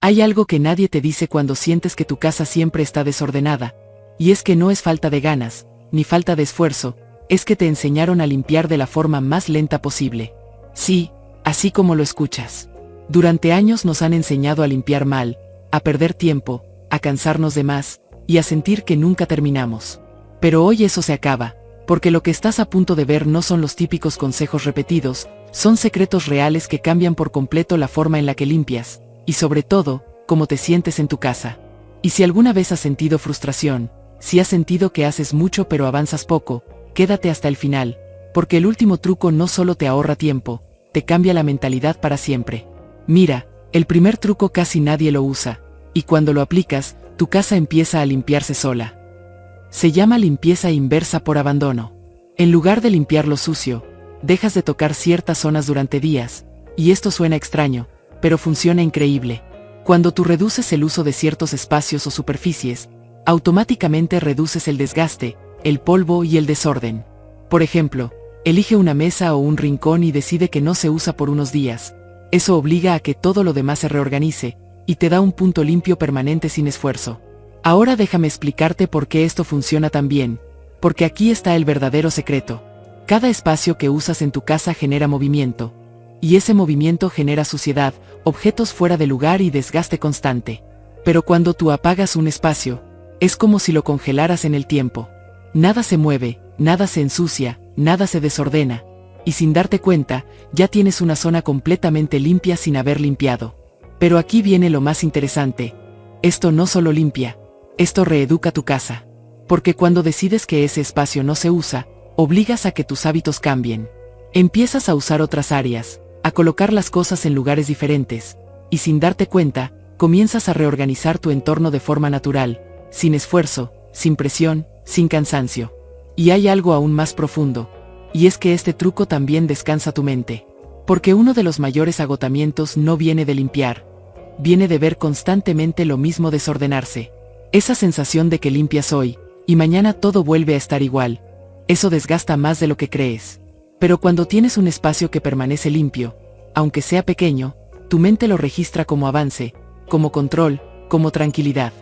Hay algo que nadie te dice cuando sientes que tu casa siempre está desordenada, y es que no es falta de ganas, ni falta de esfuerzo, es que te enseñaron a limpiar de la forma más lenta posible. Sí, así como lo escuchas. Durante años nos han enseñado a limpiar mal, a perder tiempo, a cansarnos de más, y a sentir que nunca terminamos. Pero hoy eso se acaba, porque lo que estás a punto de ver no son los típicos consejos repetidos, son secretos reales que cambian por completo la forma en la que limpias, y sobre todo, cómo te sientes en tu casa. Y si alguna vez has sentido frustración, si has sentido que haces mucho pero avanzas poco, quédate hasta el final, porque el último truco no solo te ahorra tiempo, te cambia la mentalidad para siempre. Mira, el primer truco casi nadie lo usa, y cuando lo aplicas, tu casa empieza a limpiarse sola. Se llama limpieza inversa por abandono. En lugar de limpiar lo sucio, dejas de tocar ciertas zonas durante días, y esto suena extraño, pero funciona increíble. Cuando tú reduces el uso de ciertos espacios o superficies, automáticamente reduces el desgaste, el polvo y el desorden. Por ejemplo, elige una mesa o un rincón y decide que no se usa por unos días. Eso obliga a que todo lo demás se reorganice, y te da un punto limpio permanente sin esfuerzo. Ahora déjame explicarte por qué esto funciona tan bien, porque aquí está el verdadero secreto. Cada espacio que usas en tu casa genera movimiento, y ese movimiento genera suciedad, objetos fuera de lugar y desgaste constante. Pero cuando tú apagas un espacio, es como si lo congelaras en el tiempo. Nada se mueve, nada se ensucia, nada se desordena, y sin darte cuenta, ya tienes una zona completamente limpia sin haber limpiado. Pero aquí viene lo más interesante. Esto no solo limpia, esto reeduca tu casa. Porque cuando decides que ese espacio no se usa, obligas a que tus hábitos cambien. Empiezas a usar otras áreas, a colocar las cosas en lugares diferentes, y sin darte cuenta, comienzas a reorganizar tu entorno de forma natural, sin esfuerzo, sin presión, sin cansancio. Y hay algo aún más profundo, y es que este truco también descansa tu mente. Porque uno de los mayores agotamientos no viene de limpiar, viene de ver constantemente lo mismo desordenarse. Esa sensación de que limpias hoy, y mañana todo vuelve a estar igual, eso desgasta más de lo que crees. Pero cuando tienes un espacio que permanece limpio, aunque sea pequeño, tu mente lo registra como avance, como control, como tranquilidad.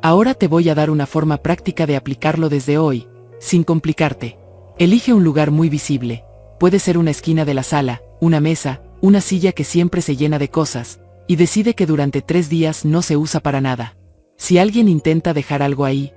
Ahora te voy a dar una forma práctica de aplicarlo desde hoy, sin complicarte. Elige un lugar muy visible. Puede ser una esquina de la sala, una mesa, una silla que siempre se llena de cosas, y decide que durante 3 días no se usa para nada. Si alguien intenta dejar algo ahí,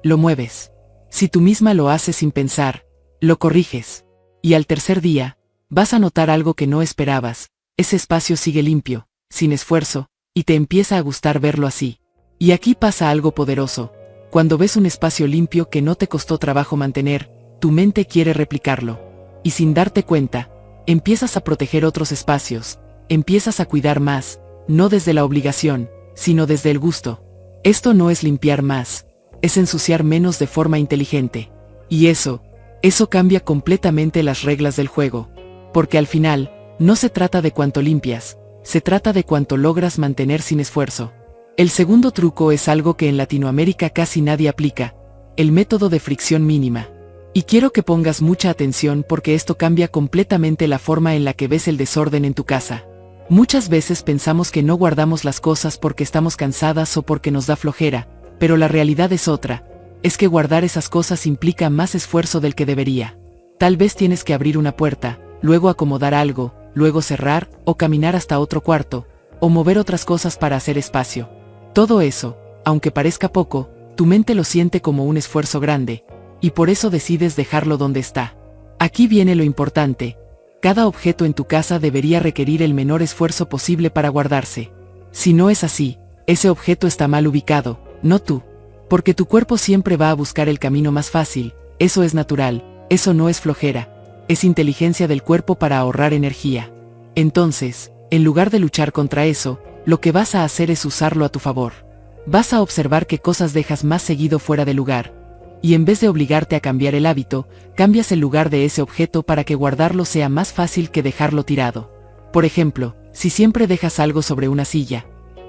lo mueves. Si tú misma lo haces sin pensar, lo corriges. Y al tercer día, vas a notar algo que no esperabas. Ese espacio sigue limpio, sin esfuerzo, y te empieza a gustar verlo así. Y aquí pasa algo poderoso. Cuando ves un espacio limpio que no te costó trabajo mantener, tu mente quiere replicarlo. Y sin darte cuenta, empiezas a proteger otros espacios, empiezas a cuidar más, no desde la obligación, sino desde el gusto. Esto no es limpiar más, es ensuciar menos de forma inteligente. Y eso cambia completamente las reglas del juego. Porque al final, no se trata de cuánto limpias, se trata de cuánto logras mantener sin esfuerzo. El segundo truco es algo que en Latinoamérica casi nadie aplica, el método de fricción mínima. Y quiero que pongas mucha atención porque esto cambia completamente la forma en la que ves el desorden en tu casa. Muchas veces pensamos que no guardamos las cosas porque estamos cansadas o porque nos da flojera, pero la realidad es otra, es que guardar esas cosas implica más esfuerzo del que debería. Tal vez tienes que abrir una puerta, luego acomodar algo, luego cerrar, o caminar hasta otro cuarto, o mover otras cosas para hacer espacio. Todo eso, aunque parezca poco, tu mente lo siente como un esfuerzo grande, y por eso decides dejarlo donde está. Aquí viene lo importante. Cada objeto en tu casa debería requerir el menor esfuerzo posible para guardarse. Si no es así, ese objeto está mal ubicado, no tú. Porque tu cuerpo siempre va a buscar el camino más fácil, eso es natural, eso no es flojera, es inteligencia del cuerpo para ahorrar energía. Entonces, en lugar de luchar contra eso, lo que vas a hacer es usarlo a tu favor. Vas a observar qué cosas dejas más seguido fuera de lugar. Y en vez de obligarte a cambiar el hábito, cambias el lugar de ese objeto para que guardarlo sea más fácil que dejarlo tirado. Por ejemplo, si siempre dejas algo sobre una silla,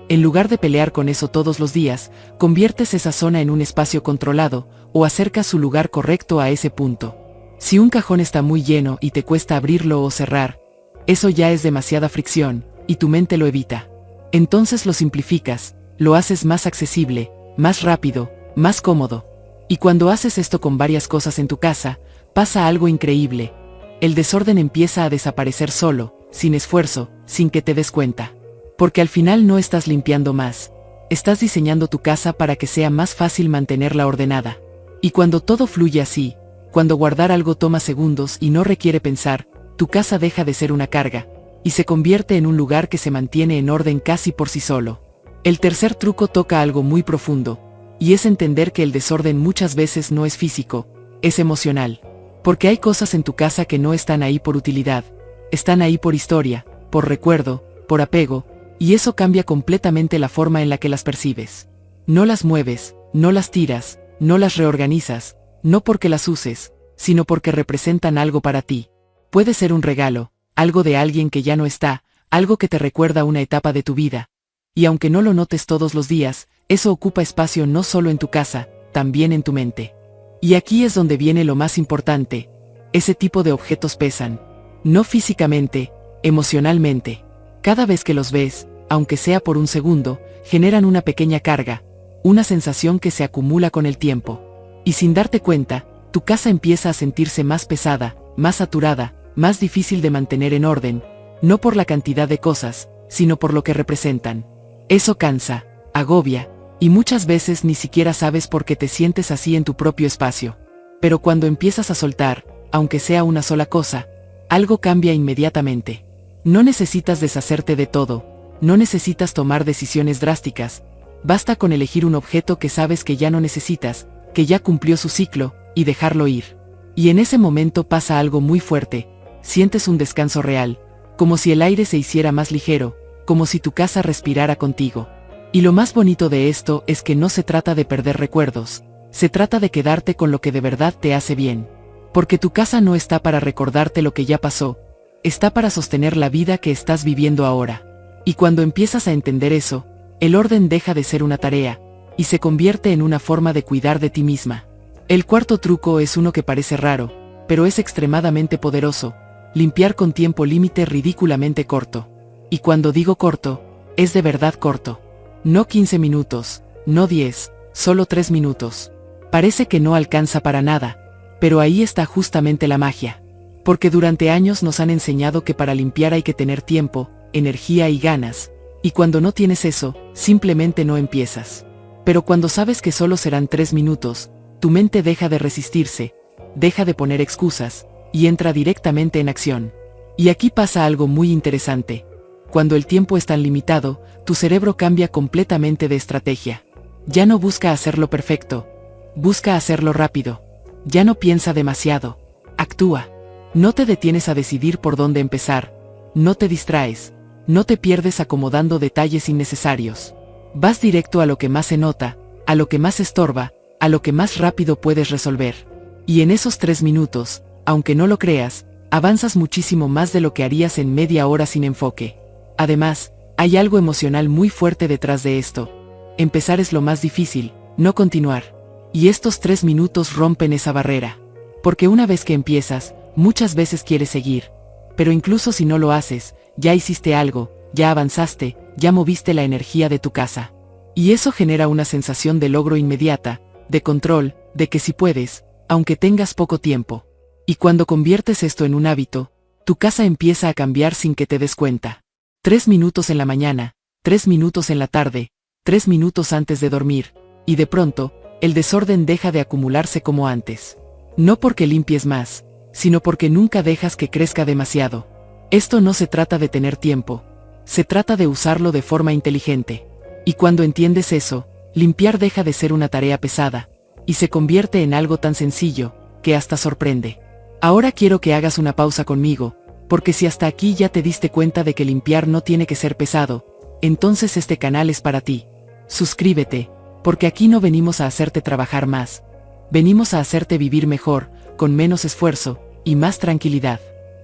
en lugar de pelear con eso todos los días, conviertes esa zona en un espacio controlado, o acercas su lugar correcto a ese punto. Si un cajón está muy lleno y te cuesta abrirlo o cerrar, eso ya es demasiada fricción, y tu mente lo evita. Entonces lo simplificas, lo haces más accesible, más rápido, más cómodo. Y cuando haces esto con varias cosas en tu casa, pasa algo increíble. El desorden empieza a desaparecer solo, sin esfuerzo, sin que te des cuenta. Porque al final no estás limpiando más. Estás diseñando tu casa para que sea más fácil mantenerla ordenada. Y cuando todo fluye así, cuando guardar algo toma segundos y no requiere pensar, tu casa deja de ser una carga, y se convierte en un lugar que se mantiene en orden casi por sí solo. El tercer truco toca algo muy profundo, y es entender que el desorden muchas veces no es físico, es emocional. Porque hay cosas en tu casa que no están ahí por utilidad, están ahí por historia, por recuerdo, por apego, y eso cambia completamente la forma en la que las percibes. No las mueves, no las tiras, no las reorganizas, no porque las uses, sino porque representan algo para ti. Puede ser un regalo, algo de alguien que ya no está, algo que te recuerda una etapa de tu vida. Y aunque no lo notes todos los días, eso ocupa espacio no solo en tu casa, también en tu mente. Y aquí es donde viene lo más importante. Ese tipo de objetos pesan. No físicamente, emocionalmente. Cada vez que los ves, aunque sea por un segundo, generan una pequeña carga, una sensación que se acumula con el tiempo. Y sin darte cuenta, tu casa empieza a sentirse más pesada, más saturada, más difícil de mantener en orden, no por la cantidad de cosas, sino por lo que representan. Eso cansa, agobia, y muchas veces ni siquiera sabes por qué te sientes así en tu propio espacio. Pero cuando empiezas a soltar, aunque sea una sola cosa, algo cambia inmediatamente. No necesitas deshacerte de todo, no necesitas tomar decisiones drásticas, basta con elegir un objeto que sabes que ya no necesitas, que ya cumplió su ciclo, y dejarlo ir. Y en ese momento pasa algo muy fuerte, sientes un descanso real, como si el aire se hiciera más ligero, como si tu casa respirara contigo. Y lo más bonito de esto es que no se trata de perder recuerdos, se trata de quedarte con lo que de verdad te hace bien. Porque tu casa no está para recordarte lo que ya pasó, está para sostener la vida que estás viviendo ahora. Y cuando empiezas a entender eso, el orden deja de ser una tarea, y se convierte en una forma de cuidar de ti misma. El cuarto truco es uno que parece raro, pero es extremadamente poderoso: limpiar con tiempo límite ridículamente corto. Y cuando digo corto, es de verdad corto. No 15 minutos, no 10, solo 3 minutos. Parece que no alcanza para nada, pero ahí está justamente la magia. Porque durante años nos han enseñado que para limpiar hay que tener tiempo, energía y ganas, y cuando no tienes eso, simplemente no empiezas. Pero cuando sabes que solo serán 3 minutos, tu mente deja de resistirse, deja de poner excusas, y entra directamente en acción. Y aquí pasa algo muy interesante. Cuando el tiempo es tan limitado, tu cerebro cambia completamente de estrategia. Ya no busca hacerlo perfecto, busca hacerlo rápido. Ya no piensa demasiado, actúa. No te detienes a decidir por dónde empezar, no te distraes, no te pierdes acomodando detalles innecesarios. Vas directo a lo que más se nota, a lo que más estorba, a lo que más rápido puedes resolver. Y en esos 3 minutos, aunque no lo creas, avanzas muchísimo más de lo que harías en media hora sin enfoque. Además, hay algo emocional muy fuerte detrás de esto. Empezar es lo más difícil, no continuar. Y estos 3 minutos rompen esa barrera. Porque una vez que empiezas, muchas veces quieres seguir. Pero incluso si no lo haces, ya hiciste algo, ya avanzaste, ya moviste la energía de tu casa. Y eso genera una sensación de logro inmediata, de control, de que sí puedes, aunque tengas poco tiempo. Y cuando conviertes esto en un hábito, tu casa empieza a cambiar sin que te des cuenta. 3 minutos en la mañana, 3 minutos en la tarde, 3 minutos antes de dormir, y de pronto, el desorden deja de acumularse como antes. No porque limpies más, sino porque nunca dejas que crezca demasiado. Esto no se trata de tener tiempo, se trata de usarlo de forma inteligente. Y cuando entiendes eso, limpiar deja de ser una tarea pesada, y se convierte en algo tan sencillo, que hasta sorprende. Ahora quiero que hagas una pausa conmigo, porque si hasta aquí ya te diste cuenta de que limpiar no tiene que ser pesado, entonces este canal es para ti. Suscríbete, porque aquí no venimos a hacerte trabajar más, venimos a hacerte vivir mejor, con menos esfuerzo, y más tranquilidad.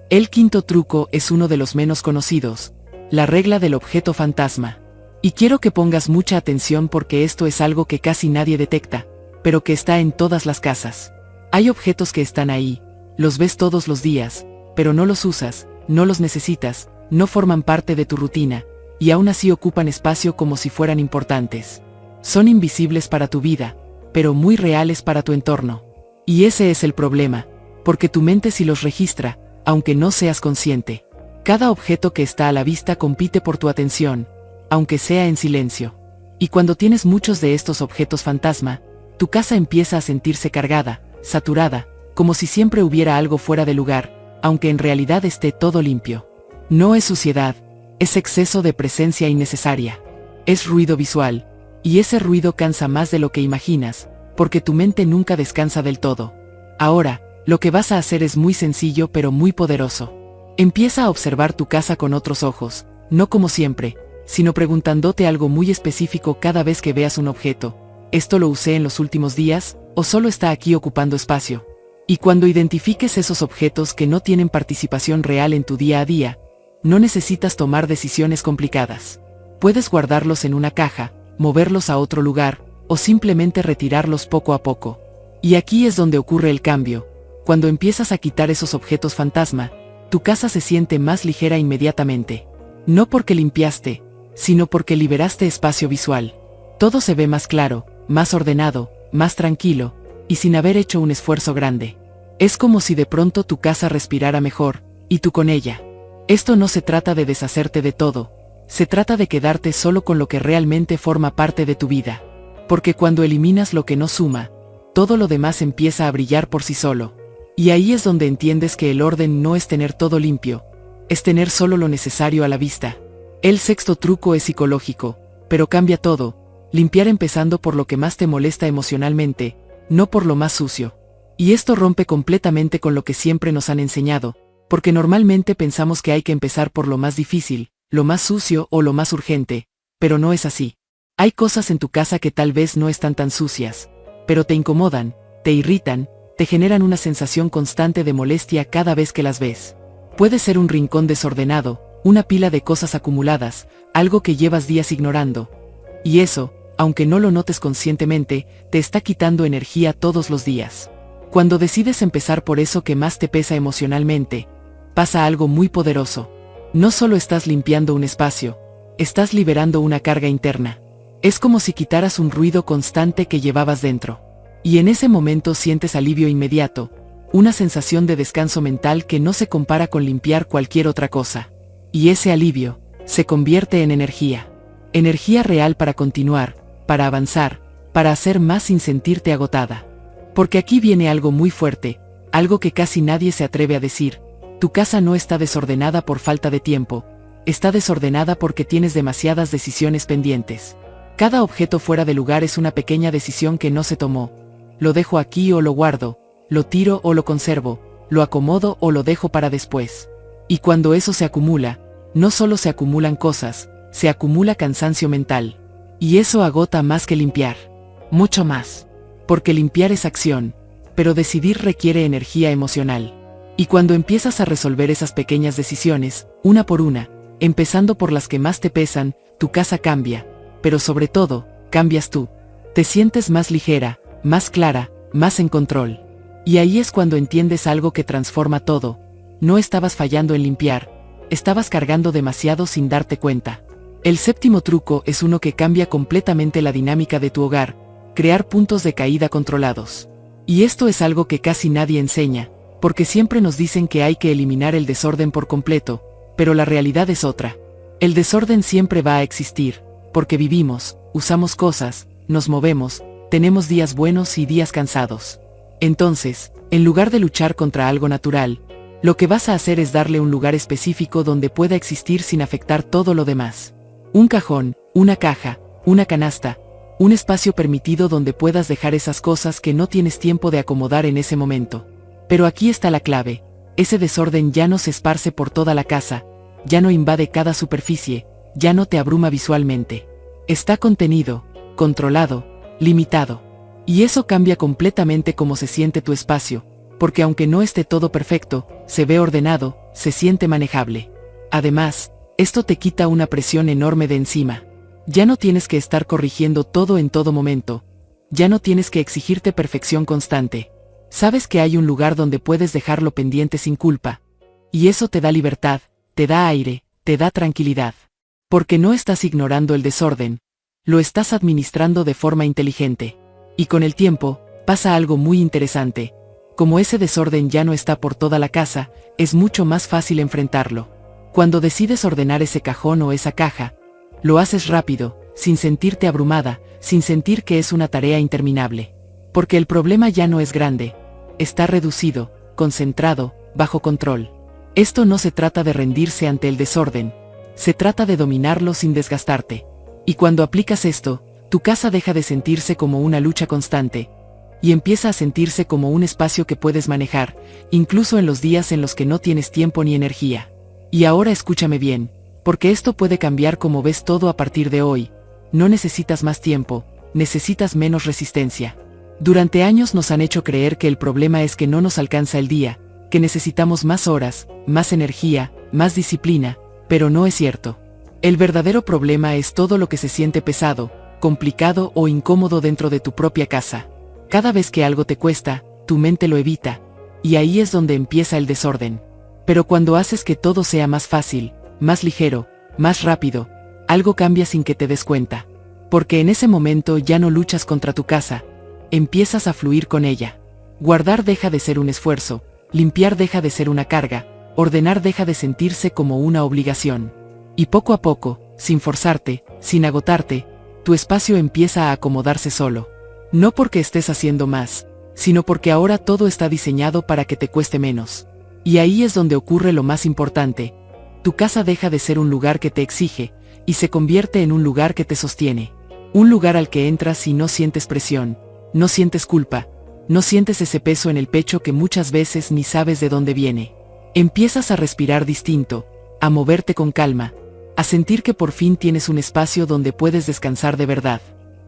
El quinto truco es uno de los menos conocidos, la regla del objeto fantasma. Y quiero que pongas mucha atención porque esto es algo que casi nadie detecta, pero que está en todas las casas. Hay objetos que están ahí, los ves todos los días, pero no los usas, no los necesitas, no forman parte de tu rutina, y aún así ocupan espacio como si fueran importantes. Son invisibles para tu vida, pero muy reales para tu entorno. Y ese es el problema, porque tu mente sí los registra, aunque no seas consciente. Cada objeto que está a la vista compite por tu atención, aunque sea en silencio. Y cuando tienes muchos de estos objetos fantasma, tu casa empieza a sentirse cargada, saturada, como si siempre hubiera algo fuera de lugar, aunque en realidad esté todo limpio. No es suciedad, es exceso de presencia innecesaria. Es ruido visual, y ese ruido cansa más de lo que imaginas, porque tu mente nunca descansa del todo. Ahora, lo que vas a hacer es muy sencillo pero muy poderoso. Empieza a observar tu casa con otros ojos, no como siempre, sino preguntándote algo muy específico cada vez que veas un objeto. ¿Esto lo usé en los últimos días, o solo está aquí ocupando espacio? Y cuando identifiques esos objetos que no tienen participación real en tu día a día, no necesitas tomar decisiones complicadas. Puedes guardarlos en una caja, moverlos a otro lugar, o simplemente retirarlos poco a poco. Y aquí es donde ocurre el cambio. Cuando empiezas a quitar esos objetos fantasma, tu casa se siente más ligera inmediatamente. No porque limpiaste, sino porque liberaste espacio visual. Todo se ve más claro, más ordenado, más tranquilo, y sin haber hecho un esfuerzo grande. Es como si de pronto tu casa respirara mejor, y tú con ella. Esto no se trata de deshacerte de todo, se trata de quedarte solo con lo que realmente forma parte de tu vida. Porque cuando eliminas lo que no suma, todo lo demás empieza a brillar por sí solo. Y ahí es donde entiendes que el orden no es tener todo limpio, es tener solo lo necesario a la vista. El sexto truco es psicológico, pero cambia todo, limpiar empezando por lo que más te molesta emocionalmente, no por lo más sucio. Y esto rompe completamente con lo que siempre nos han enseñado, porque normalmente pensamos que hay que empezar por lo más difícil, lo más sucio o lo más urgente, pero no es así. Hay cosas en tu casa que tal vez no están tan sucias, pero te incomodan, te irritan, te generan una sensación constante de molestia cada vez que las ves. Puede ser un rincón desordenado, una pila de cosas acumuladas, algo que llevas días ignorando. Y eso, aunque no lo notes conscientemente, te está quitando energía todos los días. Cuando decides empezar por eso que más te pesa emocionalmente, pasa algo muy poderoso. No solo estás limpiando un espacio, estás liberando una carga interna. Es como si quitaras un ruido constante que llevabas dentro. Y en ese momento sientes alivio inmediato, una sensación de descanso mental que no se compara con limpiar cualquier otra cosa. Y ese alivio se convierte en energía. Energía real para continuar, para avanzar, para hacer más sin sentirte agotada. Porque aquí viene algo muy fuerte, algo que casi nadie se atreve a decir. Tu casa no está desordenada por falta de tiempo, está desordenada porque tienes demasiadas decisiones pendientes. Cada objeto fuera de lugar es una pequeña decisión que no se tomó. Lo dejo aquí o lo guardo, lo tiro o lo conservo, lo acomodo o lo dejo para después. Y cuando eso se acumula, no solo se acumulan cosas, se acumula cansancio mental. Y eso agota más que limpiar. Mucho más. Porque limpiar es acción, pero decidir requiere energía emocional. Y cuando empiezas a resolver esas pequeñas decisiones, una por una, empezando por las que más te pesan, tu casa cambia, pero sobre todo, cambias tú. Te sientes más ligera, más clara, más en control. Y ahí es cuando entiendes algo que transforma todo. No estabas fallando en limpiar, estabas cargando demasiado sin darte cuenta. El séptimo truco es uno que cambia completamente la dinámica de tu hogar, crear puntos de caída controlados. Y esto es algo que casi nadie enseña, porque siempre nos dicen que hay que eliminar el desorden por completo, pero la realidad es otra. El desorden siempre va a existir, porque vivimos, usamos cosas, nos movemos, tenemos días buenos y días cansados. Entonces, en lugar de luchar contra algo natural, lo que vas a hacer es darle un lugar específico donde pueda existir sin afectar todo lo demás. Un cajón, una caja, una canasta, un espacio permitido donde puedas dejar esas cosas que no tienes tiempo de acomodar en ese momento. Pero aquí está la clave, ese desorden ya no se esparce por toda la casa, ya no invade cada superficie, ya no te abruma visualmente. Está contenido, controlado, limitado. Y eso cambia completamente cómo se siente tu espacio, porque aunque no esté todo perfecto, se ve ordenado, se siente manejable. Además, esto te quita una presión enorme de encima. Ya no tienes que estar corrigiendo todo en todo momento. Ya no tienes que exigirte perfección constante. Sabes que hay un lugar donde puedes dejarlo pendiente sin culpa. Y eso te da libertad, te da aire, te da tranquilidad. Porque no estás ignorando el desorden, lo estás administrando de forma inteligente. Y con el tiempo, pasa algo muy interesante. Como ese desorden ya no está por toda la casa, es mucho más fácil enfrentarlo. Cuando decides ordenar ese cajón o esa caja, lo haces rápido, sin sentirte abrumada, sin sentir que es una tarea interminable. Porque el problema ya no es grande, está reducido, concentrado, bajo control. Esto no se trata de rendirse ante el desorden, se trata de dominarlo sin desgastarte. Y cuando aplicas esto, tu casa deja de sentirse como una lucha constante, y empieza a sentirse como un espacio que puedes manejar, incluso en los días en los que no tienes tiempo ni energía. Y ahora escúchame bien, porque esto puede cambiar como ves todo a partir de hoy. No necesitas más tiempo, necesitas menos resistencia. Durante años nos han hecho creer que el problema es que no nos alcanza el día, que necesitamos más horas, más energía, más disciplina, pero no es cierto. El verdadero problema es todo lo que se siente pesado, complicado o incómodo dentro de tu propia casa. Cada vez que algo te cuesta, tu mente lo evita, y ahí es donde empieza el desorden. Pero cuando haces que todo sea más fácil, más ligero, más rápido, algo cambia sin que te des cuenta. Porque en ese momento ya no luchas contra tu casa, empiezas a fluir con ella. Guardar deja de ser un esfuerzo, limpiar deja de ser una carga, ordenar deja de sentirse como una obligación. Y poco a poco, sin forzarte, sin agotarte, tu espacio empieza a acomodarse solo. No porque estés haciendo más, sino porque ahora todo está diseñado para que te cueste menos. Y ahí es donde ocurre lo más importante. Tu casa deja de ser un lugar que te exige, y se convierte en un lugar que te sostiene. Un lugar al que entras y no sientes presión, no sientes culpa, no sientes ese peso en el pecho que muchas veces ni sabes de dónde viene. Empiezas a respirar distinto, a moverte con calma, a sentir que por fin tienes un espacio donde puedes descansar de verdad.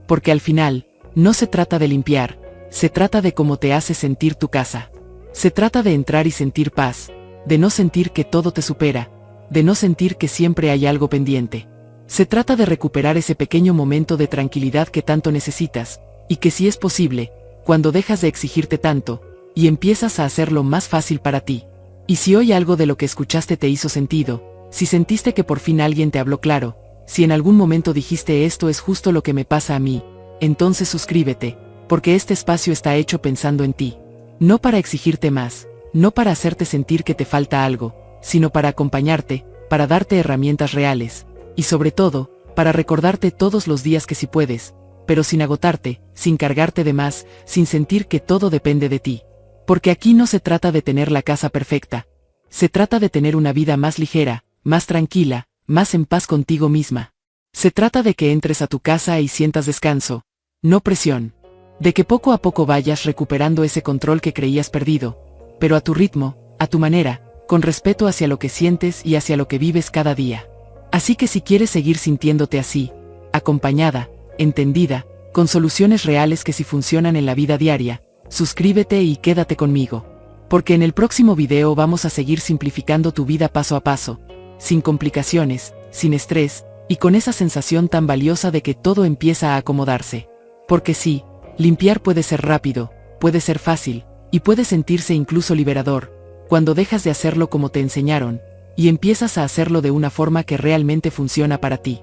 Porque al final, no se trata de limpiar, se trata de cómo te hace sentir tu casa. Se trata de entrar y sentir paz, de no sentir que todo te supera, de no sentir que siempre hay algo pendiente. Se trata de recuperar ese pequeño momento de tranquilidad que tanto necesitas, y que si es posible, cuando dejas de exigirte tanto, y empiezas a hacerlo más fácil para ti. Y si hoy algo de lo que escuchaste te hizo sentido, si sentiste que por fin alguien te habló claro, si en algún momento dijiste esto es justo lo que me pasa a mí, entonces suscríbete, porque este espacio está hecho pensando en ti. No para exigirte más, no para hacerte sentir que te falta algo, sino para acompañarte, para darte herramientas reales, y sobre todo, para recordarte todos los días que si puedes, pero sin agotarte, sin cargarte de más, sin sentir que todo depende de ti. Porque aquí no se trata de tener la casa perfecta, se trata de tener una vida más ligera, más tranquila, más en paz contigo misma. Se trata de que entres a tu casa y sientas descanso, no presión. De que poco a poco vayas recuperando ese control que creías perdido, pero a tu ritmo, a tu manera, con respeto hacia lo que sientes y hacia lo que vives cada día. Así que si quieres seguir sintiéndote así, acompañada, entendida, con soluciones reales que sí funcionan en la vida diaria, suscríbete y quédate conmigo. Porque en el próximo video vamos a seguir simplificando tu vida paso a paso, sin complicaciones, sin estrés, y con esa sensación tan valiosa de que todo empieza a acomodarse. Porque sí, limpiar puede ser rápido, puede ser fácil, y puede sentirse incluso liberador, cuando dejas de hacerlo como te enseñaron, y empiezas a hacerlo de una forma que realmente funciona para ti.